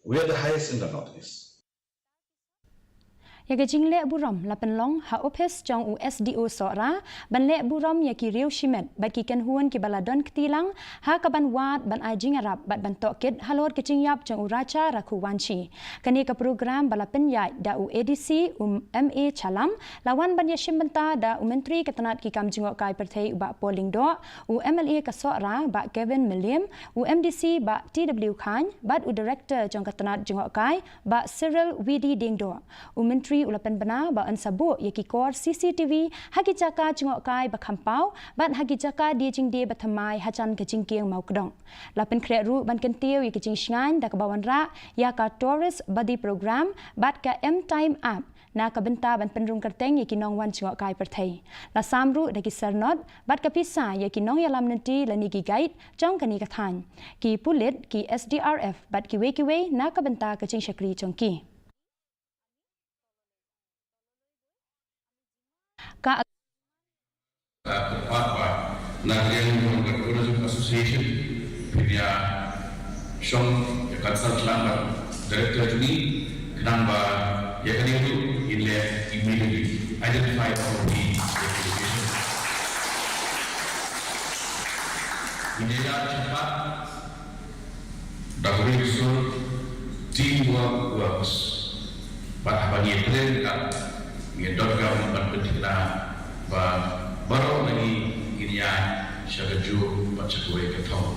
We are the highest in the Northeast. Yaga jingle Burom lapan long ha opes Jong USDO Sohra banle Burom yaki riu shimet bat ki Kynhun ki baladon ketilang ha kaban wat ban ai Jingiarap bat ban tokit halor ke Jingiap Jong uracha raku wanci kani ka program balapen yai da ADC MA Chalam lawan ban yashim benta da menteri ketanat ki kam jingok kai perthai ba polling do MLA ka Sohra ba Kevin Milliam MDC ba TW Khan bat director Jong ketanat jingok kai ba Cyril WD Dingdo menteri ulapan bana ba an sabu yaki kor CCTV hagi jaka jingok kai ba khampau ban hagi jaka di jingde bathamai hajan ke jingkiang mau kedong lapan kre ru ban kentiu yaki jing shngan da kabawan ra ya ka tourist body program bat ka time app na ka benta ban penrung kerteng yaki nong wan jingok kai perthai la samru da ki sernot bat ka pisa yaki nong yalam nanti lani ki guide jong kani ka than ki pulit ki SDRF bat ki we na ka benta ka jing shakri chongki Kaba Nongjngoh Association, Pedia Shong, the consultant, director to me, Namba Yakanibu, immediately identify all the applications. Jingiap cepat, dahulu usul teamwork works. Pada bagi perintah, ngedorkan berpentinglah bah baru lagi ini ya syaraju baca kue ketau